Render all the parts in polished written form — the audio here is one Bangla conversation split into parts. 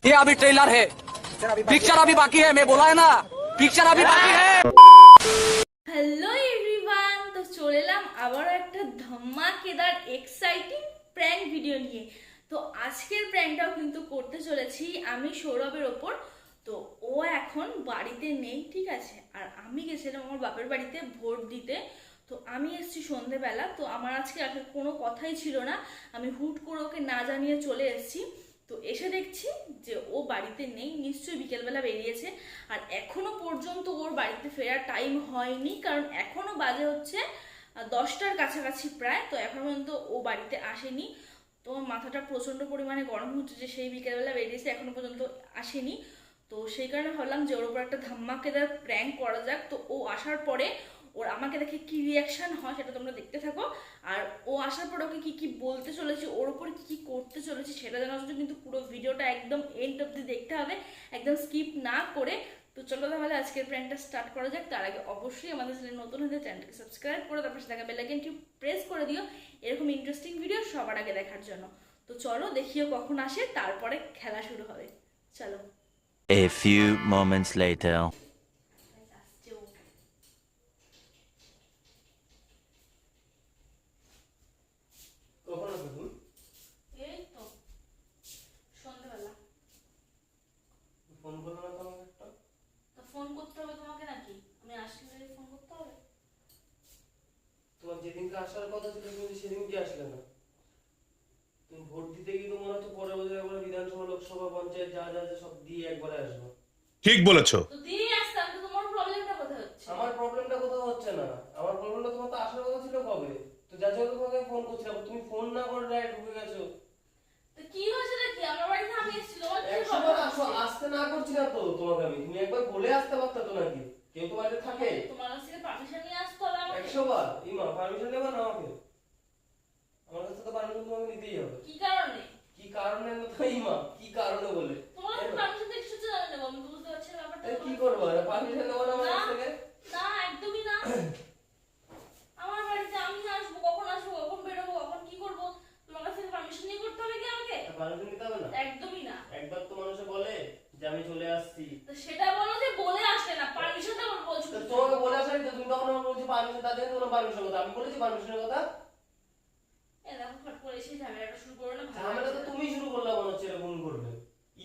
ये अभी ट्रेलर है, पिक्चर अभी बाकी है। मैं बोला है ना, पिक्चर अभी बाकी है। হ্যালো এভরিওয়ান, তো চলে এলাম আবারও একটা ধামাকেদার এক্সাইটিং প্র্যাঙ্ক ভিডিও নিয়ে। তো আজকের প্র্যাঙ্কটাও কিন্তু করতে চলেছি আমি সৌরভের ওপর। তো ও এখন বাড়িতে নেই, ঠিক আছে, আর আমি গেছিলাম আমার বাপের বাড়িতে ভোট দিতে। তো আমি এসেছি সন্ধেবেলা, তো আমার আজকে আর কোনো কথাই ছিল না, আমি হুট করে ওকে না জানিয়ে চলে এসেছি। তো এসে দেখছি যে ও বাড়িতে নেই, নিশ্চয়ই বিকেলবেলা বেরিয়েছে। আর এখনো পর্যন্ত ওর বাড়িতে ফেরার টাইম হয়নি, কারণ এখনো বাজে হচ্ছে 10টার কাছাকাছি প্রায়। তো এখন পর্যন্ত ও বাড়িতে আসেনি। তো মাথাটা প্রচন্ড পরিমাণে গরম হচ্ছে যে সেই বিকেলবেলা বেরিয়েছে, এখনো পর্যন্ত আসেনি। তো সেই কারণে ভাবলাম যে ওর উপর একটা ধামাকেদার প্র্যাঙ্ক করা যাক। তো ও আসার পরে ওর আমাকে দেখে কি রিয়াকশন হয় সেটা তোমরা দেখতে থাকো। আর ও আসার পর ওকে কি কি বলতে চলেছে, ওর উপর কি কি করতে চলেছে সেটা জানার জন্য কিন্তু পুরো ভিডিওটা একদম এন্ড অবধি দেখতে হবে, একদম স্কিপ না করে। তো চলো তাহলে আজকের প্র্যাঙ্কটা স্টার্ট করা যাক। তার আগে অবশ্যই আমাদের চ্যানেল নতুন হলে চ্যানেলটাকে সাবস্ক্রাইব করে তারপর সেটাকে বেল আইকনটি প্রেস করে দিও এরকম ইন্টারেস্টিং ভিডিও সবার আগে দেখার জন্য। তো চলো দেখিও কখন আসে, তারপরে খেলা শুরু হবে। চলো। A few moments later. কখন আসবে তুমি? এই তো সন্ধ্যাবেলা। ফোন করলো না তো আমাকে একটা? তো ফোন করতে হবে তোমাকে নাকি? আমি আসলে ফোন করতে হবে? তোমার যেদিনকে আসার কথা ছিল তুমি সেদিনকে আসলে না। তুমি ভোট দিতে গিয়ে তো মনে হচ্ছে পরের বছর একবার বিধানসভা লোকসভা পঞ্চায়েত যা যা আছে সব দিয়ে একবারে আসবো। ঠিক বলেছো। তো দিয়ে আসতাম, তো তোমার প্রবলেমটা কোথায় হচ্ছে? আমার প্রবলেমটা কোথাও হচ্ছে না। আমার প্রবলেমটা তোমার তো আসার কথা ছিল কবে? তো যার জন্য তোমাকে ফোন করছিলাম, তুমি ফোন না করে ডাইরেক্ট ঢুকে গেছো। তো কি হয়েছে নাকি? আমার বাড়িতে আমি এসেছি, তোমার কি একশো বার problem আসো, হচ্ছে? আসতে না করছি না তো তোমাকে আমি। তুমি একবার বলে আসতে পারতে তো নাকি? কেউ তো বাড়িতে থাকে। তোমার কাছ থেকে পারমিশন নিয়ে আসতে হবে আমাকে। 100 বার ইমা পারমিশন নেবা না আমাকে? আমার কাছে তো পারমিশন তোমাকে নিতেই হবে। কি কারণে? কি কারণে না তো ইমা, কি কারণে বলে? তোমার কাছে পারমিশন থেকে কিছু জানা নেব, আমি তো বুঝতে পারছি না ব্যাপারটা। এই কি করবো? পারমিশন নেবো না আমার কাছ থেকে? না, একদমই না। আমার বাড়িতে আমি আসবো, কখন আসবো, কখন বেরোবো, কখন কি করবো, তোমার কাছ থেকে পারমিশন নিয়ে করতে হবে কি আমাকে? পারমিশন নিতে হবে না? একদমই না। একবার তো মানুষে বলে যে আমি চলে আসছি। তো সেটা বলো যে বলে আসলে না, পারমিশনটা বলছো। তো তোমাকে বলে আসাই তো, তুমি তখন আমাকে বলছো পারমিশন, তার জন্য তোমার পারমিশন কথা। আমি বলেছি পারমিশনের কথা? এ দেখো ফট করে এসে ঝামেলাটা শুরু করো না, ভালো ঝামেলা তো লাগছে না। তুমি শুরু করলে মনে হচ্ছে এরকম করবে।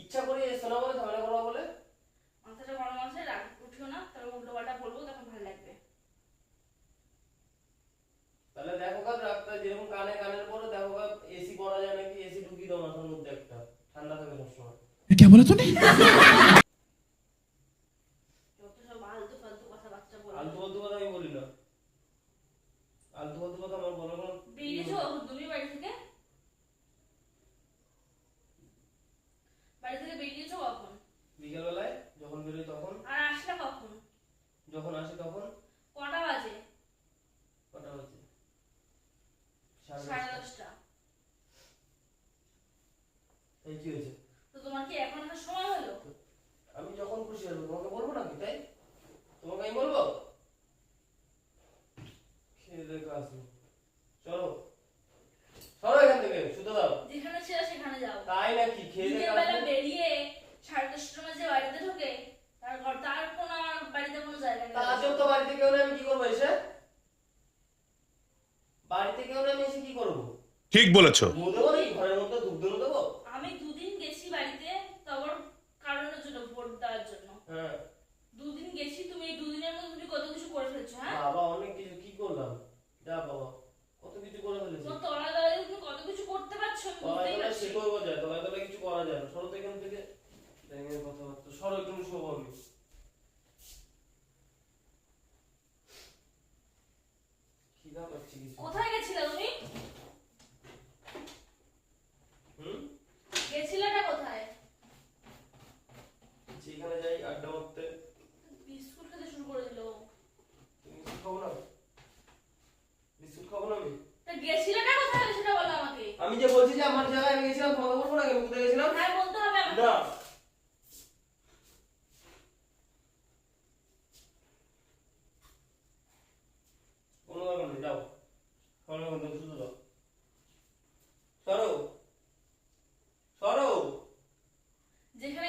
ইচ্ছা করে এসছো না বলে ঝামেলা করবা বলে? মাথাটা গরম আছে, রাগ উঠিও না, তারপর উল্টো পাল্টা বলবো, তখন ভালো লাগবে। তাহলে দেখো কাজ রাখতে যেরকম কানে কানের পরে দেখো কাজ এসি করা যায় নাকি, এসি ঢুকিয়ে দাও মাথার মধ্যে একটা, ঠান্ডা থাকে সবসময়। क्या बोला तूने? যত সব আলতু ফালতু কথাবার্তা বলো। আলতু ফালতু কথা আমি বলি না। আলতু ফালতু কথা আমার বলার কোনো বেরিয়েছো তুমি বাড়ি থেকে? বাড়ি থেকে বেরিয়েছো কখন? বিকেল বেলায় যখন বেরোই তখন, আর আসলে কখন? যখন আসি তখন। কটা বাজে? কটা হচ্ছে? 10:30। এই কি হয়েছে? তো তোমার কি এখন একটা সময় হলো? আমি যখন খুশি আসবো তোমাকে বলবো নাকি, তাই তোমাকে আমি বলবো? খেয়ে দেখে আসবো। চলো সরো এখান থেকে, শুতে দাও। যেখানে ছিল সেখানে যাও। তাই নাকি? খেয়ে দেখে বিকেলবেলা আসবো। বেরিয়ে 10:30টার মাঝে বাড়িতে ঢোকে, তার কোনো আর বাড়িতে কোনো জায়গা তা নেই। আজও তো বাড়িতে কেউ নেই, আমি কি করবো এসে? বাড়িতে কেউ নেই, আমি এসে কি করবো? ঠিক বলেছো। ধুয়ে দেবো নাকি? ঘরের মধ্যে ধূপ ধুনো দেবো? আমি দুদিন গেছি বাড়িতে, তারপর কারণের জন্য, ভোট দেওয়ার জন্য। হ্যাঁ দুদিন গেছি, তুমি এই দুদিনের মধ্যে তুমি কত কিছু করে ফেলছো, হ্যাঁ? বাবা অনেক কিছু কি করলাম, যা বাবা কত কিছু করে ফেলেছি। তোমার তলা তলায় তুমি কত কিছু করতে পারছো, আমি তলায় বুঝতেই তলায় পারছি। সে করবো যায়, তলায় তলায় কিছু করা যায় না। সরো তো এখান থেকে, ব্যাঙের কথাবার্তা সরো, একটু শোবো আমি। খিদা পাচ্ছি কিছু। কোথায় গেছিলে তুমি? হুম গেছিলাটা কোথায়? যেখানে যাই আড্ডা মারতে। বিস্কুট খেতে শুরু করে দিলো। তুমি বিস্কুট খাবো না? বিস্কুট খাবো না আমি? তা গেছিলাটা কোথায় সেটা বলো আমাকে। আমি যে বলছি যে আমার জায়গায় আমি গেছিলাম, তোমাকে বলবো না আমি কোথায় গেছিলাম? হ্যাঁ বলতে হবে আমাকে। না কোনো দরকার নেই, যাও সরো এখান থেকে, শুধু দাও। সরো সরো। যেখানে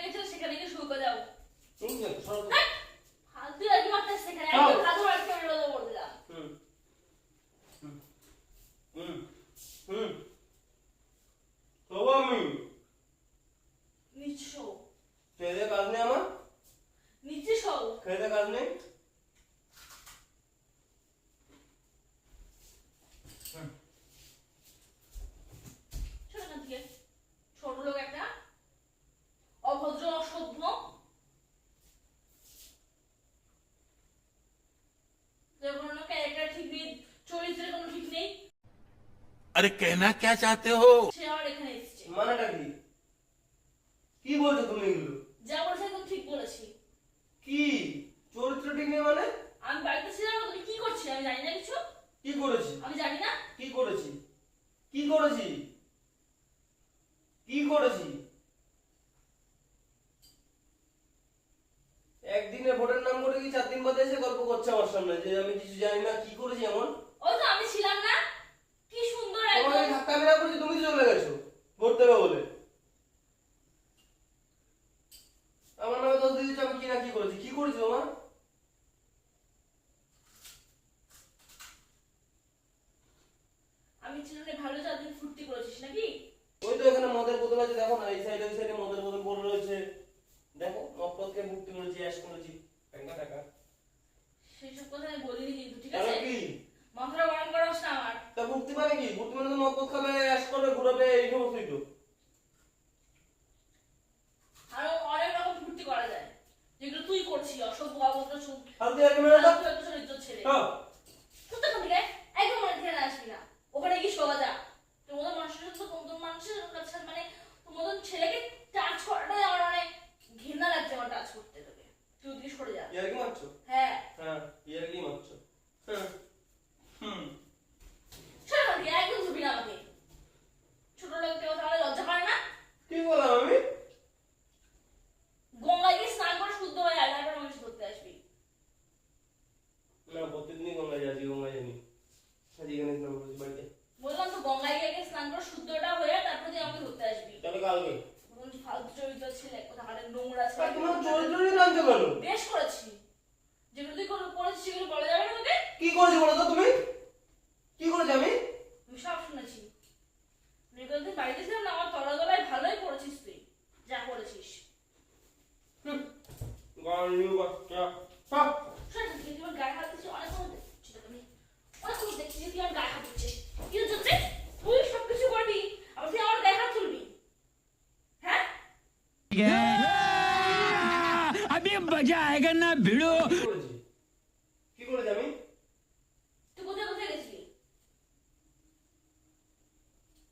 अरे कहना क्या चाहते हो? সে আমার এখানে এসেছে। মানেটা কি? কি বলছো তুমি এগুলো? যা বলছে একদম ঠিক বলেছি। কি চরিত্র ঠিক নেই মানে? আমি বাড়িতে ছিলাম না, তুমি কি করছিলে আমি জানি না কিছু। কি করেছি? আমি জানি না। কি করেছি? কি করেছি? কি করেছি? একদিনের ভোটের নাম করে কি 4 দিন বাদে এসে গল্প করছে আমার সামনে যে আমি কিছু জানি না? কি করেছি এমন? ওই তো আমি ছিলাম না, কি সুন্দর তোমাকে একদম। ধাক্কা মেরা করেছি, তুমি তো চলে গেছো ভোট দেবে বলে। আমার নামে দোষ দিয়ে দিচ্ছ আমি কি না কি করেছি? কি করেছি তোমার? আমি ছিলাম না, ভালো 4 দিন ফুর্তি করেছিস নাকি? ওই তো এখানে মদের বোতল আছে, দেখো না এই সাইডে ওই সাইডে মদের বোতল পড়ে রয়েছে, দেখো মদকে ভর্তি করেছি, অ্যাশ করেছি, টাকা টাকা। সেসব কথা আমি বলিনি কিন্তু, ঠিক তাহলে আছে? কি? মাথাটা গরম করাস না আমার। তা ভর্তি মানে কি? ভর্তি মানে তো মদ খাবে, অ্যাশ করবে, ঘুরাবে, এই সমস্তই তো। আরো অনেক রকম ফুর্তি করা যায়, যেগুলো তুই করছিস, অসভ্য অভদ্র চুপ। ফালতু আর কি মেরে দাও। তুই একটা চরিত্র ছেলে। হ্যাঁ। তুই তো খালি গায়ে একদম মনে ধ্যান আসবি না। ওখানে গিয়ে শোয়া যা। তোর মতো মানুষের তো তোর মানুষের কাছে মানে তোর মতন ছেলেকে টাচ করাটাই আমার অনেক ঘৃণা লাগছে, আমার টাচ করতে তোকে। তুই ওদিকে সরে যা। ইয়ার কি মারছো? হ্যাঁ। হ্যাঁ, ইয়ার কি মারছো? হ্যাঁ। সরে যা দিয়ে একদম ধুবি না আমাকে। ছোট লোককে কথা বলে লজ্জা করে না? কি বললাম আমি? গঙ্গায় গিয়ে স্নান করে শুদ্ধ হয়ে আয়, তারপর মানুষ ধরতে আসবি। না, প্রত্যেকদিনই গঙ্গায় যাচ্ছি, গঙ্গায় জানি আজ এখানে স্নান করেছি বাড়িতে। বললাম তো গঙ্গায় গিয়ে স্নান করে শুদ্ধটা হয়ে তারপর তুই আমাকে ধরতে আসবি। তাহলে কালকে ফালতু চরিত্র ছেলে, কথা বলে নোংরা আর ছেলে। তোমার চরিত্রই জানতে পারো? বেশ করেছি, যেগুলো তুই করেছিস সেগুলো বলা যাবে না তোকে? কি করেছি বলো তো তুমি? কি করেছি আমি? আমি সব শুনেছি। তুই বাড়িতে ছিলাম না, আমার তলাতলায় ভালোই করেছিস তুই, যা করেছিস। গাড়ি বাচ্চা সব শোন, তুই আমার গায়ে হাত দিচ্ছিস, অনেকক্ষণ দেখছি তোকে আমি। অনেকক্ষণ দেখছি যে তুই আমার গায়ে হাত দিচ্ছিস। কি হচ্ছে? তুই সবকিছু করবি, আবার তুই আমার গায়ে হাত তুলবি? হ্যাঁ? अभी मजा आएगा ना भिड़ो। কি করেছি? কি করেছি আমি? তুই কোথায় কোথায় গেছিলি?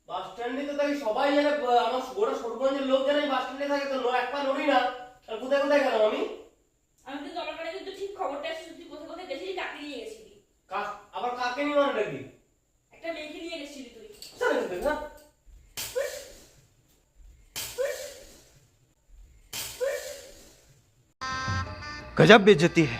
বাস স্ট্যান্ডে তো তাই সবাই জানে, আমার গোটা সরগঞ্জের লোক জানে বাস স্ট্যান্ডে থাকে, তো এক পা নড়ি না। আর কোথায় কোথায় গেলাম আমি? আমি কিন্তু আমার কাছে কিন্তু ঠিক খবরটা এসেছে, তুই কোথায় কোথায় গেছিলি, কাকে নিয়ে গেছিলি। আবার কাকে নিয়ে মানেটা কি? একটা মেয়েকে নিয়ে গেছিলি তুই। চলে যেতে না। गजब बेइज्जती है।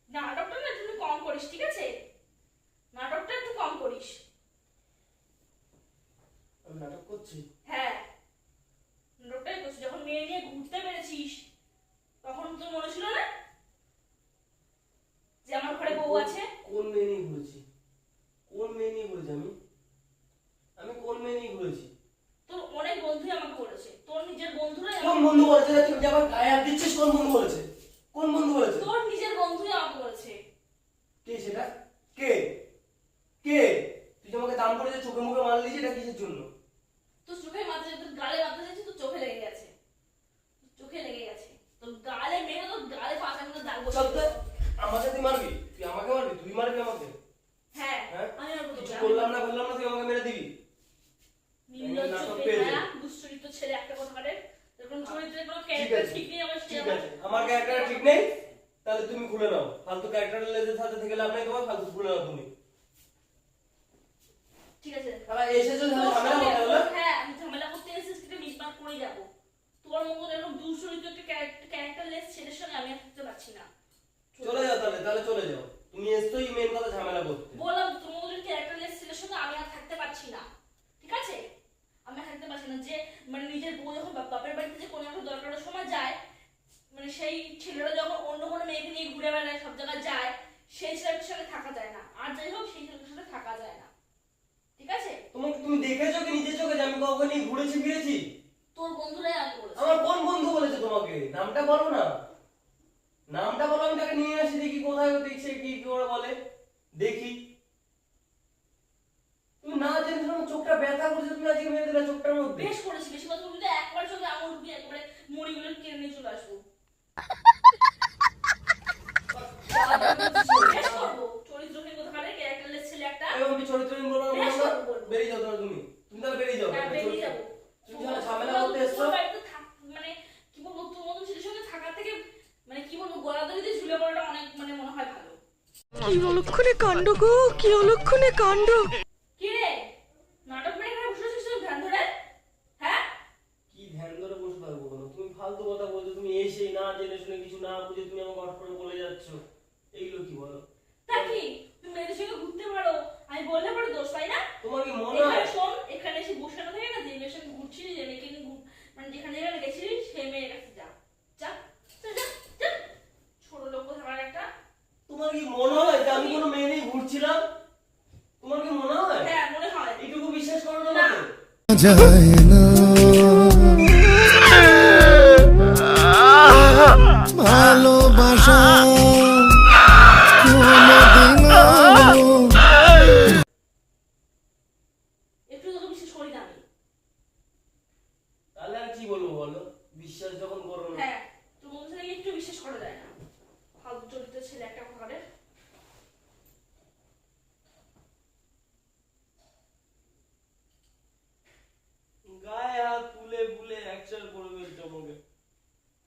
নাটকটা না একটু কম করিস, ঠিক আছে? নাটকটা একটু কম করিস। আমি নাটক করছি? হ্যাঁ, নাটকটাই করছিস। যখন মেয়ে নিয়ে ঘুরতে পেরেছিস তখন তোর মনে ছিল না যে আমার ঘরে বউ আছে? কোন মেয়ে নিয়ে ঘুরেছি? কোন মেয়ে নিয়ে ঘুরেছি আমি? আমি কোন মেয়ে নিয়ে ঘুরেছি? তোর অনেক বন্ধুই আমাকে বলেছে, তোর নিজের বন্ধুরাই কোন বন্ধু বলেছে যে তুই আবার গায়ে হাত দিচ্ছিস? কোন বন্ধু বলেছে? কোন বন্ধু বলেছে? তোর নিজের বন্ধুই আমাকে বলেছে। কে সেটা? কে? কে? তুই যে আমাকে দাম করে যে চোখে মুখে মারলি, সেটা কিসের জন্য? তোর চোখে মারতে তোর গালে মারতে যাচ্ছে, তোর চোখে লেগে গেছে। তোর চোখে লেগে গেছে, তোর গালে মেরে তোর গালে ফাঁকা করে দাগ বসে চল তো, দিয়েছে। আমাকে তুই মারবি? তুই আমাকে মারবি? তুই মারবি আমাকে? হ্যাঁ, হ্যাঁ? আমি আর কিছু বলবো বললাম না বললাম না, তুই আমাকে মেরে দিবি? নির্লজ্জ নাটক বেহায়া পেয়েছে। দুশ্চরিত্র ছেলে একটা কথা কাটে। যখন চরিত্রের কোনো ঠিক ক্যারেক্টার আছে, ঠিক নেই আমার ঠিক আছে। আমার ক্যারেক্টার ঠিক নেই, তাহলে তুমি খুলে নাও। ফালতু ক্যারেক্টারের লেজের সাথে থেকে লাভ নেই তোমার, ফালতু খুলে নাও তুমি। ঠিক আছে। তাহলে এসেছো তোর ঝামেলা সঙ্গে- করতে হলো? হ্যাঁ, আমি ঝামেলা করতে এসেছি, সেটা মিটমাট করে যাবো। তোর মতন এরকম দুশ্চরিত্র একটা ক্যারেক্টারলেস ছেলের সঙ্গে আমি আর থাকতে পারছি না। চলে যাও তাহলে, তাহলে চলে যাও। তুমি এসছোই মেন কথা ঝামেলা করতে। বললাম তোর মতন ক্যারেক্টারলেস ছেলের সঙ্গে আমি আর থাকতে পারছি না, ঠিক আছে? আমি আর থাকতে পারছি না। যে মানে নিজের বউ যখন বাপের বাড়িতে যে কোনো একটা দরকারের সময় যায়, মানে সেই ছেলেরা যখন অন্য কোনো মেয়েকে নিয়ে ঘুরে বেড়ায়, সব জায়গায় যায়, সেই ছেলেটার সাথে থাকা যায় না। আর যাই হোক, সেই ছেলেটার সাথে থাকা যায় না, ঠিক আছে? তোমাকে তুমি দেখেছো কি নিজের চোখে যে আমি কাউকে নিয়ে ঘুরেছি ফিরেছি? তোর বন্ধুরাই আমাকে বলেছে। আমার কোন বন্ধু বলেছে তোমাকে? নামটা বলো না, নামটা বলো, আমি তাকে নিয়ে আসি, দেখি কোথায় ও দেখছে, কি কি করে বলে দেখি। তুমি না জেনে শোনো চোখটা ব্যথা না চোখটার মধ্যে? বেশ করেছি, বেশি কথা বলবি তো একবার চোখে আঙুল ঢুকিয়ে একেবারে মুড়িগুলো কিনে নিয়ে চলে আসবো। বেশ করবো, চরিত্রহীন কোথাকারে ক্যারেক্টারলেস ছেলে একটা। এবং আমি চরিত্রহীন বলবো না, বেশ বলবো না। করবো, বলবো। বেরিয়ে যাও তাহলে তুমি তাহলে বেরিয়ে যাও। হ্যাঁ, বেরিয়ে যাবো। তুমি যারা ঝামেলা করতে এসছো, তোর বাড়িতে মানে কি বলবো, তোর মতো ছেলের সঙ্গে থাকার থেকে মানে কি বলবো, গলা দড়িতে ঝুলে পড়াটা অনেক মানে মনে হয় ভালো। কি অলক্ষণে কাণ্ড গো, কি অলক্ষণে কাণ্ড। কি রে, নাটক মানে এখানে বসে আছিস তুই ধ্যান ধরে? হ্যাঁ, কি ধ্যান ধরে বসে থাকবো কেন? তুমি ফালতু কথা বলছো, তুমি এসেই না জেনে শুনে কিছু না বুঝে তুমি আমাকে হট করে বলে যাচ্ছ, এইগুলো কি বলো? তা কি তুমি মেয়েদের সঙ্গে ঘুরতে পারো, আমি বললে পরে দোষ পাই না? তোমার কি মনে এখানে হয়? শোন, এখানে এসে বসে না থাকে না, যে মেয়ের সঙ্গে ঘুরছিস, যে মেয়েকে নিয়ে মানে যেখানে যেখানে গেছিলিস সেই মেয়ের কাছে যা যা যা, যা, যা। ছোট লোক কোথাকার একটা। তোমার কি মনে হয় যে আমি কোনো মেয়ে নিয়ে ঘুরছিলাম? তোমার কি মনে হয়? হ্যাঁ মনে হয়। এইটুকু বিশ্বাস করো না না। আমাকে? যায় না ভালোবাসা কোনদিনও একটু তোকে বিশ্বাস করি না আমি। তাহলে আর কি বলবো বলো? বিশ্বাস যখন করো না। হ্যাঁ, তোর মতো ছেলেকে একটু বিশ্বাস করা যায় না। ফালতু চরিত্রের ছেলে একটা কোথাকারে। গায়ে হাত তুলে বুলে একসার করে ফেলছো আমাকে।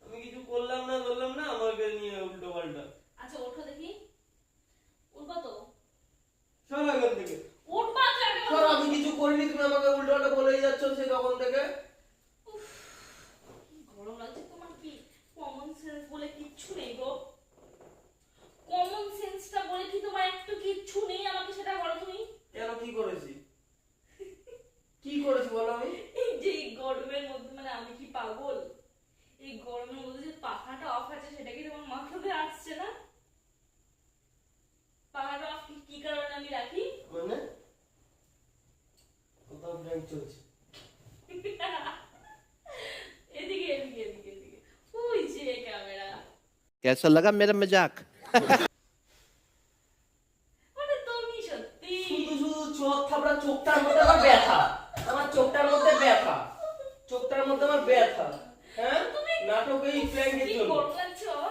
আমি কিছু করলাম না ধরলাম না, আমাকে নিয়ে উল্টো পাল্টা। আচ্ছা ওঠো দেখি, উঠবা তো? সর এখান থেকে। উঠবা তো একটা সর, আমি কিছু করিনি, তুমি আমাকে উল্টো পাল্টা বলেই যাচ্ছ সেই তখন থেকে। গরম লাগছে তোমার, কি কমন সেন্স বলে কিচ্ছু নেই গো? কমন সেন্সটা বলে কি তোমার একটু কিচ্ছু নেই? আমাকে সেটা বলো তুমি। কেন, কি করেছি? কি করেছি বলো আমি? এই যে এই গরমের মধ্যে, মানে আমি কি পাগল? এই গরমের মধ্যে যে পাখাটা অফ আছে সেটা কি তোমার মাথাতে আসছে না? পাখাটা অফ কি কারণে আমি রাখি? মানে কোথাও ব্রেক চলছে। এদিকে এদিকে এদিকে এদিকে, ওই যে ক্যামেরা। कैसा लगा मेरा मजाक? মানে তুমি সত্যি শুধু শুধু চোখ থাপড়া, চোখটার মধ্যে আমার ব্যথা, আমার চোখটার মধ্যে ব্যথা, চোখটার মধ্যে আমার ব্যথা। হ্যাঁ, নাটক এই প্র্যাঙ্কের কি জন্য। গরম লাগছে বাবা?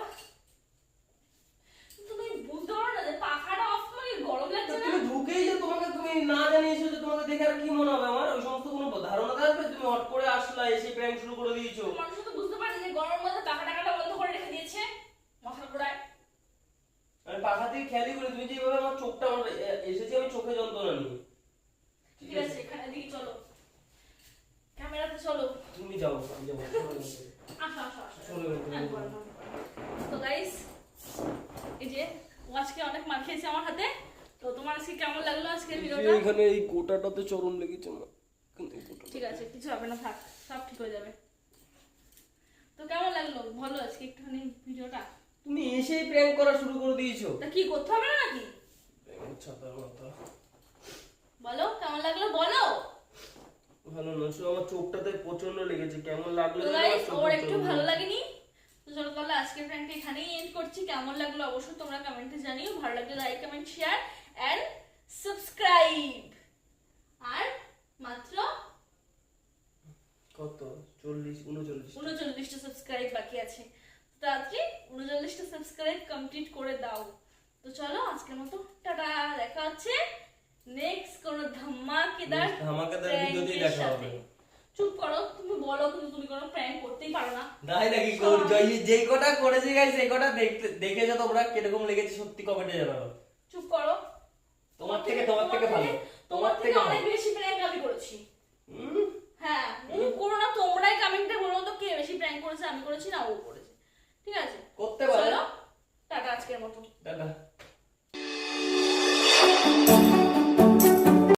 তুমি বুঝতে পারো না যে পাখাটা অফ করে গরম লাগছে না? তুমি ঢুকেই যে তোমাকে, তুমি না জানিয়ে এসেছো, তোমাকে দেখে আর কি মনে হবে আমার? ওই সমস্ত কোনো ধারণা থাকবে? তুমি হট করে আসলা, এসে প্র্যাঙ্ক শুরু করে দিয়েছো। মানুষ তো বুঝতে পারে যে গরমের মধ্যে পাখা টাকাটা বন্ধ করে রেখে দিয়েছে মাথার গোড়ায়। আমি পাখা থেকে খেয়ালই করি, তুমি যেভাবে আমার চোখটা, আমার এসেছি আমি চোখে যন্ত্রণা নিয়ে। ঠিক আছে, এখানে দিকে চলো, ক্যামেরাতে চলো। তুমি যাও, আমি যাবো। আসো আসো আসো। চলো, চলো। হ্যাঁ, বলো, বলো। তো গাইস, এই যে ও আজকে অনেক মার খেয়েছে আমার হাতে। তো তোমার আজকে কেমন লাগলো আজকের ভিডিওটা? এখানে এই গোটাটাতে চরণ লেগেছে না। ঠিক আছে, কিছু হবে না, থাক, সব ঠিক হয়ে যাবে। তো কেমন লাগলো বলো আজকে একটুখানি ভিডিওটা? তুমি এসেই প্র্যাঙ্ক করা শুরু করে দিয়েছো। তা কি করতে হবে না নাকি? ছাতার মাথা। বলো কেমন লাগলো, বলো। ভালো না, শুধু আমার চোখটাতে প্রচন্ড লেগেছে। কেমন লাগলো তো জানো? গাইস, আমার ওর চোখটা একটু চরণ ভালো লেগেছে। লাগেনি। তো চলো তাহলে আজকের প্র্যাঙ্কটা এখানেই এন্ড করছি। কেমন লাগলো অবশ্যই তোমরা কমেন্টে জানিও। ভালো লাগলে like, comment, share and subscribe. আর মাত্র কত? 40, 39। 39টা সাবস্ক্রাইব বাকি আছে। তাড়াতাড়ি 39টা সাবস্ক্রাইব কমপ্লিট করে দাও। তো চলো আজকের মতো টাটা, দেখা হচ্ছে নেক্সট কোন ধামাকেদার ধামাকেদার prank ভিডিওতেই এর দেখা সাথে। হবে। চুপ করো, তুমি বলো, কিন্তু তুমি কোনো প্র্যাঙ্ক করতেই পারো না। নাই নাকি যেই কটা করেছি গাইস, সেই কটা দেখেছো তোমরা, কিরকম লেগেছে সত্যি কমেন্টে জানাবো। চুপ করো। তোমার থেকে ভালো, তোমার থেকে অনেক বেশি প্র্যাঙ্ক আমি করেছি। হ্যাঁ, করো না, তোমরাই কমেন্টে বলো তো কে বেশি প্র্যাঙ্ক করেছে, আমি করেছি না ও করেছে। ঠিক আছে, করতে পারে। চলো টাটা আজকের মতো। টাটা।